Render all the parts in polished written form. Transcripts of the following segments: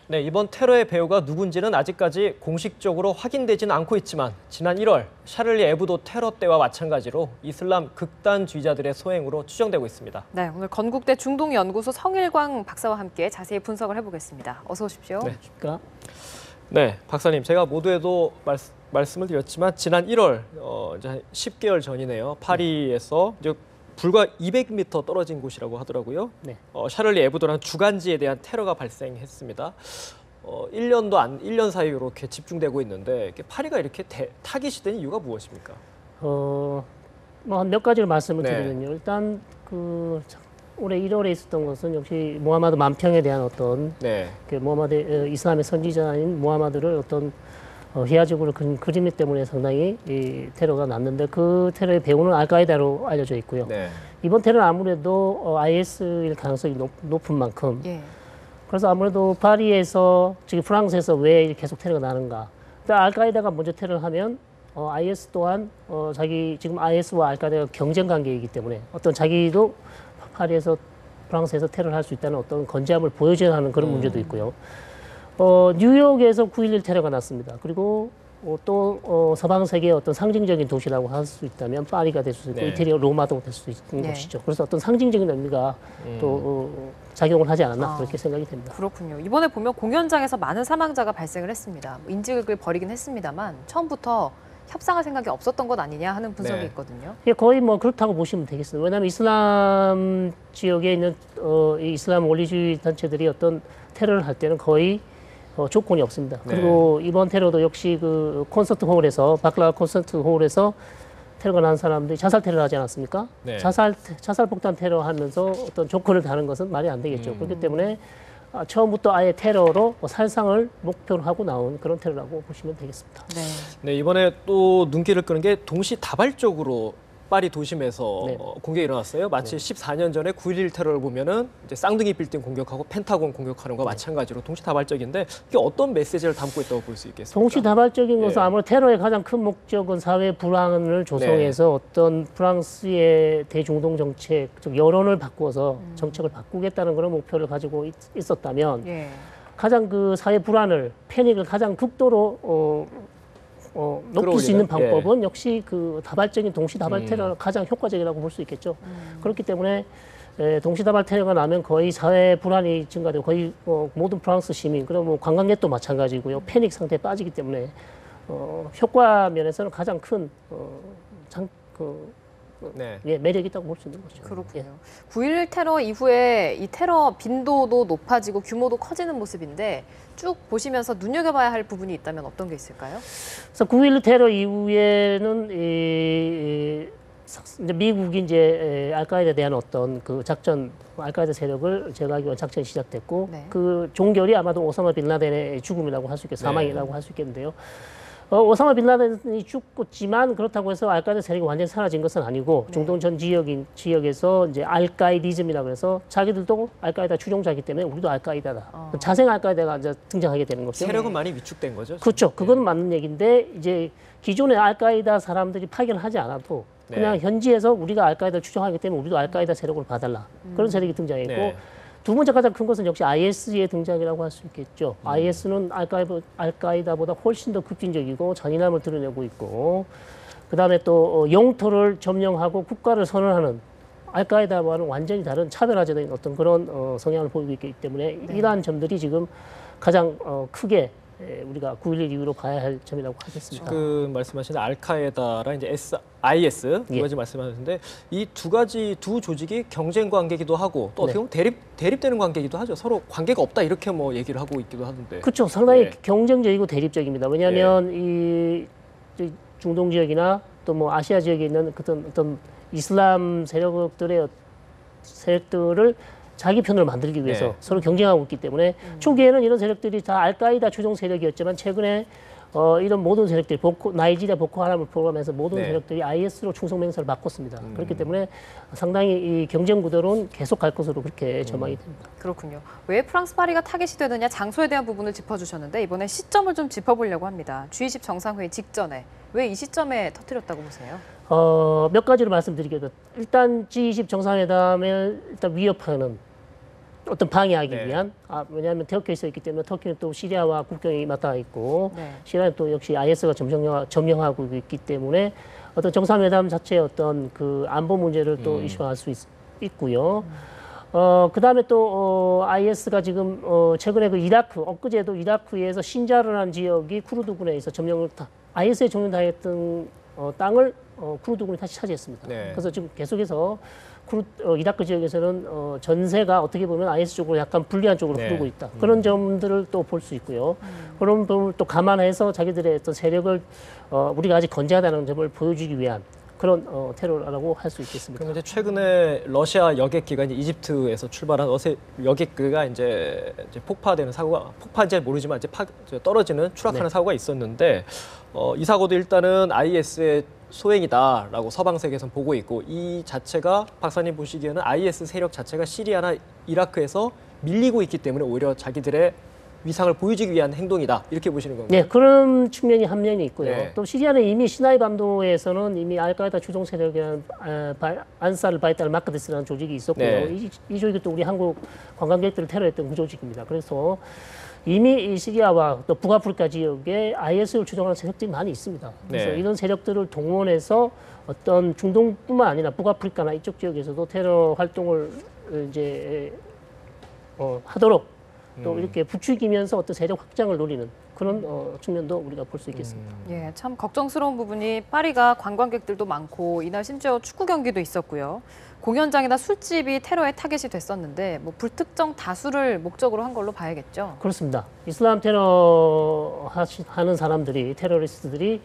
네, 이번 테러의 배후가 누군지는 아직까지 공식적으로 확인되지는 않고 있지만 지난 1월 샤를리 에브도 테러 때와 마찬가지로 이슬람 극단주의자들의 소행으로 추정되고 있습니다. 네, 오늘 건국대 중동연구소 성일광 박사와 함께 자세히 분석을 해보겠습니다. 어서 오십시오. 네, 박사님, 제가 모두에도 말씀을 드렸지만 지난 1월 이제 한 10개월 전이네요. 파리에서 이제 불과 200m 떨어진 곳이라고 하더라고요. 네. 샤를리 에브도라는 주간지에 대한 테러가 발생했습니다. 1년 사이에 이렇게 집중되고 있는데 파리가 이렇게 타깃이 된 이유가 무엇입니까? 뭐 한 몇 가지를 말씀을 네. 드리면요. 일단 올해 1월에 있었던 것은 역시 모하마드 만평에 대한 어떤 네. 모하마드 이슬람의 선지자인 모하마드를 어떤 희화적으로 그림 때문에 상당히 이 테러가 났는데 그 테러의 배후는 알카에다로 알려져 있고요. 네. 이번 테러는 아무래도 IS일 가능성이 높은 만큼 예. 그래서 아무래도 파리에서 지금 프랑스에서 왜 계속 테러가 나는가? 알카에다가 먼저 테러를 하면 IS 또한 자기 지금 IS와 알카에다가 경쟁 관계이기 때문에 어떤 자기도 파리에서 프랑스에서 테러를 할 수 있다는 어떤 건재함을 보여줘야 하는 그런 문제도 있고요. 뉴욕에서 9.11 테러가 났습니다. 그리고 또 서방 세계의 어떤 상징적인 도시라고 할 수 있다면 파리가 될 수 있고 네. 이태리 로마도 될 수 있는 네. 것이죠. 그래서 어떤 상징적인 의미가 또 작용을 하지 않았나 그렇게 생각이 됩니다. 그렇군요. 이번에 보면 공연장에서 많은 사망자가 발생을 했습니다. 인질극을 벌이긴 했습니다만 처음부터 협상할 생각이 없었던 것 아니냐 하는 분석이 네. 있거든요. 예, 거의 뭐 그렇다고 보시면 되겠습니다. 왜냐하면 이슬람 지역에 있는 이 이슬람 원리주의 단체들이 어떤 테러를 할 때는 거의 조건이 없습니다. 네. 그리고 이번 테러도 역시 그 콘서트 홀에서 테러가 난 사람들이 자살 테러를 하지 않았습니까? 네. 자살 폭탄 테러 하면서 어떤 조건을 다는 것은 말이 안 되겠죠. 그렇기 때문에 처음부터 아예 테러로 살상을 목표로 하고 나온 그런 테러라고 보시면 되겠습니다. 네. 네, 이번에 또 눈길을 끄는 게 동시다발적으로 파리 도심에서 네. 공격이 일어났어요. 마치 14년 전에 9.11 테러를 보면은 이제 쌍둥이 빌딩 공격하고 펜타곤 공격하는 거와 마찬가지로 동시다발적인데 이게 어떤 메시지를 담고 있다고 볼 수 있겠습니까? 동시다발적인 것은 예. 아무래도 테러의 가장 큰 목적은 사회 불안을 조성해서 어떤 프랑스의 대중동 정책, 즉 여론을 바꾸어서 정책을 바꾸겠다는 그런 목표를 가지고 있었다면 예. 가장 그 사회 불안을 패닉을 가장 극도로 높일 수 있는 끌어올리는? 방법은 역시 그 다발적인 동시다발 테러가 가장 효과적이라고 볼 수 있겠죠. 그렇기 때문에 동시다발 테러가 나면 거의 사회 불안이 증가되고 거의 모든 프랑스 시민 그리고 뭐 관광객도 마찬가지고요. 패닉 상태에 빠지기 때문에 효과 면에서는 가장 큰 네. 매력이 있다고 볼 수 있는 거죠. 그렇군요. 예. 9.11 테러 이후에 이 테러 빈도도 높아지고 규모도 커지는 모습인데 쭉 보시면서 눈여겨봐야 할 부분이 있다면 어떤 게 있을까요? 그래서 9.11 테러 이후에는 이제 미국이 이제 알카에다에 대한 어떤 그 작전, 알카에다 세력을 제거하기 작전이 시작됐고 네. 그 종결이 아마도 오사마 빈라덴의 죽음이라고 할 수 있겠, 네. 사망이라고 할 수 있겠는데요. 오사마 빈라덴이 죽었지만 그렇다고 해서 알카에다 세력이 완전히 사라진 것은 아니고 네. 중동 전 지역에서 이제 알카이디즘이라고 해서 자기들도 알카에다 추종자이기 때문에 우리도 알카에다다. 자생 알카에다가 이제 등장하게 되는 거죠. 세력은 많이 위축된 거죠. 그렇죠. 지금? 그건 맞는 얘기인데 이제 기존의 알카에다 사람들이 파견하지 않아도 그냥 네. 현지에서 우리가 알카에다를 추종하기 때문에 우리도 알카에다 세력을 봐달라. 그런 세력이 등장했고 네. 두 번째 가장 큰 것은 역시 IS의 등장이라고 할 수 있겠죠. IS는 알카에다보다 훨씬 더 급진적이고 잔인함을 드러내고 있고 그다음에 또 영토를 점령하고 국가를 선언하는 알카에다와는 완전히 다른 차별화된 어떤 그런 성향을 보이고 있기 때문에 이러한 점들이 지금 가장 크게 우리가 9.11 이후로 봐야 할 점이라고 하겠습니다. 그 말씀하신 알카에다랑 이제 IS 두 예. 가지 말씀하셨는데 이 두 조직이 경쟁 관계기도 하고 또 어떻게 네. 보면 대립되는 관계기도 하죠. 서로 관계가 없다 이렇게 뭐 얘기를 하고 있기도 하는데. 그렇죠. 상당히 예. 경쟁적이고 대립적입니다. 왜냐하면 이 중동 지역이나 또 뭐 아시아 지역에 있는 어떤 이슬람 세력들을 자기 편을 만들기 위해서 네. 서로 경쟁하고 있기 때문에 초기에는 이런 세력들이 다 알카에다 추종 세력이었지만 최근에 이런 모든 세력들이 나이지리아 보코하람을 포함해서 모든 네. 세력들이 IS로 충성 맹세를 바꿨습니다. 그렇기 때문에 상당히 이 경쟁 구도로는 계속 갈 것으로 그렇게 전망이 됩니다. 그렇군요. 왜 프랑스 파리가 타겟이 되느냐 장소에 대한 부분을 짚어주셨는데 이번에 시점을 좀 짚어보려고 합니다. G20 정상회의 직전에 왜 이 시점에 터뜨렸다고 보세요? 몇 가지로 말씀드리겠습니다. 일단 G20 정상회담을 일단 위협하는 어떤 방해하기 네. 위한 왜냐하면 터키에 있어 있기 때문에 터키는 또 시리아와 국경이 맞닿아 있고 네. 시리아는 또 역시 IS가 점령하고 있기 때문에 어떤 정상회담 자체의 어떤 그 안보 문제를 또 이슈화할 수 있고요. 그다음에 또 IS가 지금 최근에 그 이라크 엊그제도 이라크에서 신자르라는 지역이 쿠르드군에 있어 IS에 점령당했던 땅을 쿠르드군이 다시 차지했습니다. 네. 그래서 지금 계속해서 이라크 지역에서는 전세가 어떻게 보면 IS 쪽으로 약간 불리한 쪽으로 네. 흐르고 있다. 그런 점들을 또 볼 수 있고요. 그런 부분을 또 감안해서 자기들의 어떤 세력을 우리가 아직 건재하다는 점을 보여주기 위한 그런 테러라고 할 수 있겠습니다. 그럼 이제 최근에 러시아 여객기가 이제 이집트에서 출발한 여객기가 이제 폭파되는 사고가 폭파인지 모르지만 이제 떨어지는 추락하는 네. 사고가 있었는데 이 사고도 일단은 IS의 소행이다라고 서방 세계에서는 보고 있고 이 자체가 박사님 보시기에는 IS 세력 자체가 시리아나 이라크에서 밀리고 있기 때문에 오히려 자기들의 위상을 보여주기 위한 행동이다 이렇게 보시는 건가요? 네, 그런 측면이 한 면이 있고요. 네. 또 시리아는 이미 시나이 반도에서는 이미 알카에다 주종 세력이라는 안사르 바이탈 마크데스라는 조직이 있었고요. 네. 이 조직이 또 우리 한국 관광객들을 테러했던 그 조직입니다. 그래서 이미 이 시리아와 또 북아프리카 지역에 IS를 추종하는 세력들이 많이 있습니다. 그래서 네. 이런 세력들을 동원해서 어떤 중동뿐만 아니라 북아프리카나 이쪽 지역에서도 테러 활동을 이제 하도록 또 이렇게 부추기면서 어떤 세력 확장을 노리는 그런 측면도 우리가 볼 수 있겠습니다. 예, 참 걱정스러운 부분이 파리가 관광객들도 많고 이날 심지어 축구 경기도 있었고요. 공연장이나 술집이 테러의 타겟이 됐었는데 뭐 불특정 다수를 목적으로 한 걸로 봐야겠죠. 그렇습니다. 이슬람 테러 하는 사람들이 테러리스트들이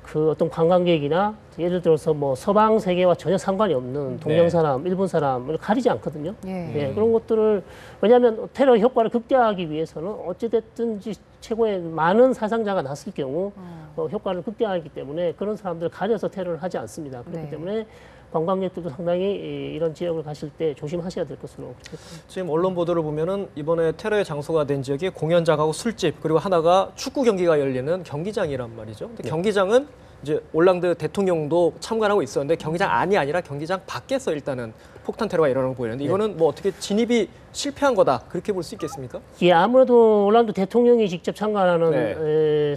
그 어떤 관광객이나 예를 들어서 뭐 서방 세계와 전혀 상관이 없는 동양 사람, 일본 사람을 가리지 않거든요. 예. 그런 것들을 왜냐하면 테러 효과를 극대화하기 위해서는 어찌됐든지 최고의 많은 사상자가 났을 경우 효과를 극대화하기 때문에 그런 사람들을 가려서 테러를 하지 않습니다. 그렇기 네. 때문에 관광객들도 상당히 이런 지역을 가실 때 조심하셔야 될 것으로 생각합니다. 지금 언론 보도를 보면은 이번에 테러의 장소가 된 지역이 공연장하고 술집 그리고 하나가 축구 경기가 열리는 경기장이란 말이죠. 근데 경기장은 이제 올랑드 대통령도 참관하고 있었는데 경기장 안이 아니라 경기장 밖에서 일단은 폭탄 테러가 일어나는 거 보이는데 이거는 뭐 어떻게 진입이 실패한 거다 그렇게 볼 수 있겠습니까? 예, 아무래도 올란도 대통령이 직접 참관하는 네.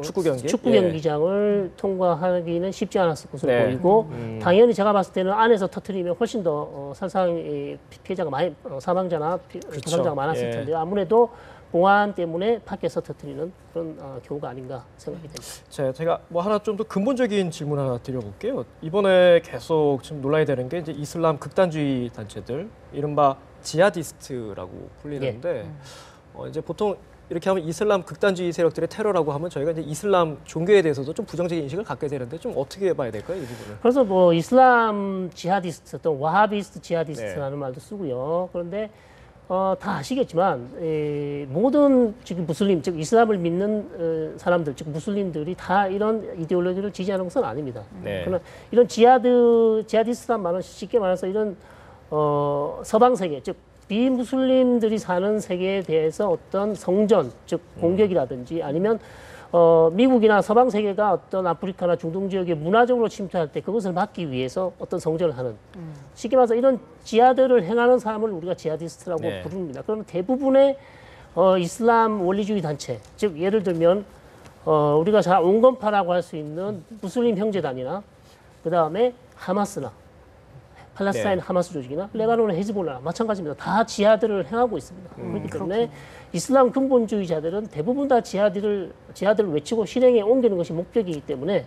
축구 경기? 축구 예. 경기장을 통과하기는 쉽지 않았을 것으로 네. 보이고 당연히 제가 봤을 때는 안에서 터트리면 훨씬 더 살상 피해자가 많이 사망자나 부상자가 많았을 예. 텐데요. 아무래도 보안 때문에 밖에서 터트리는 그런 경우가 아닌가 생각이 됩니다. 제가 뭐 하나 좀 더 근본적인 질문 하나 드려볼게요. 이번에 계속 지금 논란이 되는 게 이제 이슬람 극단주의 단체들, 이른바 지하디스트라고 불리는데 이제 보통 이렇게 하면 이슬람 극단주의 세력들의 테러라고 하면 저희가 이제 이슬람 종교에 대해서도 좀 부정적인 인식을 갖게 되는데 좀 어떻게 봐야 될까요, 이 부분을? 그래서 뭐 이슬람 지하디스트 또 와하비스트 지하디스트라는 말도 쓰고요. 그런데 다 아시겠지만 모든 지금 무슬림 즉 이슬람을 믿는 사람들 즉 무슬림들이 다 이런 이데올로기를 지지하는 것은 아닙니다. 네. 그러나 이런 지하디스트란 말은 쉽게 말해서 이런 서방 세계 즉 비무슬림들이 사는 세계에 대해서 어떤 성전 즉 공격이라든지 아니면 미국이나 서방 세계가 어떤 아프리카나 중동 지역에 문화적으로 침투할 때 그것을 막기 위해서 어떤 성전을 하는 쉽게 말해서 이런 지하들을 행하는 사람을 우리가 지하디스트라고 네. 부릅니다. 그러면 대부분의 이슬람 원리주의 단체 즉 예를 들면 우리가 잘 온건파라고 할 수 있는 무슬림 형제단이나 그 다음에 하마스나 팔레스타인 하마스 조직이나 레바논의 헤즈볼라 마찬가지입니다. 다 지하들을 행하고 있습니다. 그렇기 때문에 이슬람 근본주의자들은 대부분 다 지하들을 외치고 실행에 옮기는 것이 목적이기 때문에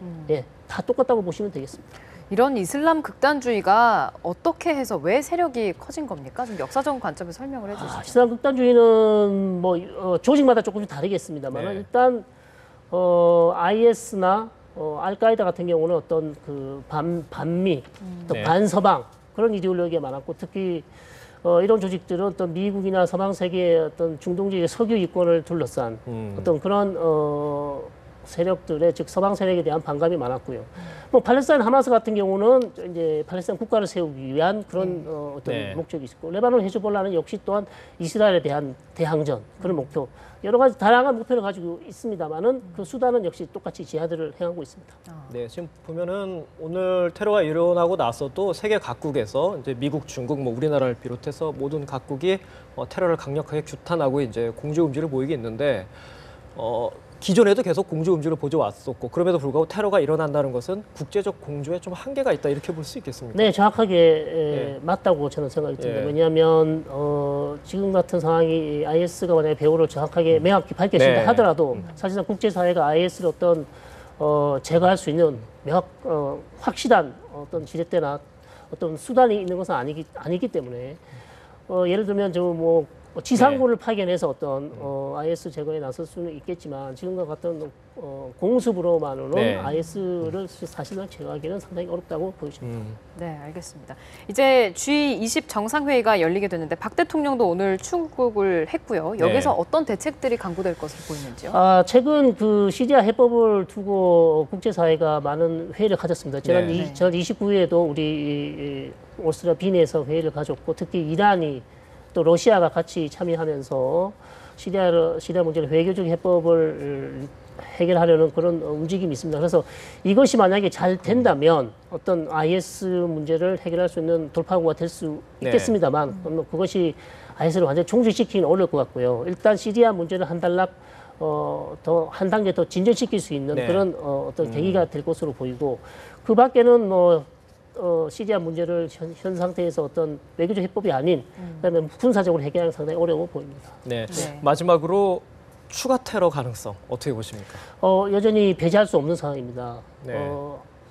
다 똑같다고 보시면 되겠습니다. 이런 이슬람 극단주의가 어떻게 해서 왜 세력이 커진 겁니까? 좀 역사적 관점에서 설명을 해주시죠. 이슬람 극단주의는 뭐 조직마다 조금씩 다르겠습니다만 네. 일단 IS나 알카에다 같은 경우는 어떤 그 반미 또 네. 반서방 그런 이데올로기가 많았고 특히 이런 조직들은 어떤 미국이나 서방 세계의 어떤 중동 지역의 석유 이권을 둘러싼 어떤 그런 세력들의 즉 서방 세력에 대한 반감이 많았고요. 뭐 팔레스타인 하마스 같은 경우는 이제 팔레스타인 국가를 세우기 위한 그런 어떤 네. 목적이 있고 레바논 헤즈볼라는 역시 또한 이스라엘에 대한 대항전 그런 목표 여러 가지 다양한 목표를 가지고 있습니다만은 그 수단은 역시 똑같이 지하들을 행하고 있습니다. 네, 지금 보면은 오늘 테러가 일어나고 나서도 세계 각국에서 이제 미국, 중국, 뭐 우리나라를 비롯해서 모든 각국이 테러를 강력하게 규탄하고 이제 공조 음지를 보이고 있는데 기존에도 계속 공조 음지를 보여 왔었고 그럼에도 불구하고 테러가 일어난다는 것은 국제적 공조에 좀 한계가 있다 이렇게 볼 수 있겠습니까? 네, 정확하게 맞다고 저는 생각이 듭니다. 예. 왜냐하면 지금 같은 상황이 IS가 만약에 배후를 정확하게 명확히 밝혀진다 네. 하더라도 사실상 국제사회가 IS를 어떤 제거할 수 있는 확실한 어떤 지렛대나 어떤 수단이 있는 것은 아니기 때문에 예를 들면 뭐 지상군을 파견해서 어떤 IS 제거에 나설 수는 있겠지만 지금과 같은 공습으로만으로는 네. IS를 사실은 제거하기는 상당히 어렵다고 보여집니다. 네, 알겠습니다. 이제 G20 정상회의가 열리게 됐는데 박 대통령도 오늘 출국을 했고요. 여기서 네. 어떤 대책들이 강구될 것으로 보이는지요? 최근 그 시리아 해법을 두고 국제사회가 많은 회의를 가졌습니다. 지난 네. 29일에도 우리 오스트리아 빈에서 회의를 가졌고 특히 이란이 또 러시아가 같이 참여하면서 시리아 문제를 외교적 해법을 해결하려는 그런 움직임이 있습니다. 그래서 이것이 만약에 잘 된다면 어떤 IS 문제를 해결할 수 있는 돌파구가 될 수 있겠습니다만 그것이 IS를 완전히 종식시키기는 어려울 것 같고요. 일단 시리아 문제를 한 단락 더 한 단계 더 진전시킬 수 있는 네. 그런 어떤 계기가 될 것으로 보이고 그 밖에는 시리아 문제를 현 상태에서 어떤 외교적 해법이 아닌 그다음에 군사적으로 해결하는 상당히 어려워 보입니다. 네. 네. 마지막으로 추가 테러 가능성 어떻게 보십니까? 여전히 배제할 수 없는 상황입니다. 네.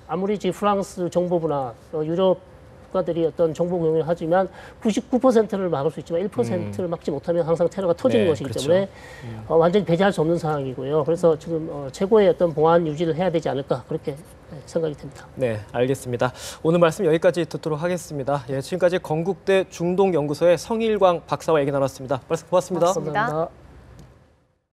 아무리 지금 프랑스 정보부나 유럽 국가들이 어떤 정보 공유를 하지만 99%를 막을 수 있지만 1%를 막지 못하면 항상 테러가 터지는 네, 것이기 그렇죠. 때문에 완전히 배제할 수 없는 상황이고요. 그래서 지금 최고의 어떤 보안 유지를 해야 되지 않을까 그렇게 생각이 됩니다. 네, 알겠습니다. 오늘 말씀 여기까지 듣도록 하겠습니다. 예, 지금까지 건국대 중동연구소의 성일광 박사와 얘기 나눴습니다. 말씀 고맙습니다. 고맙습니다. 감사합니다.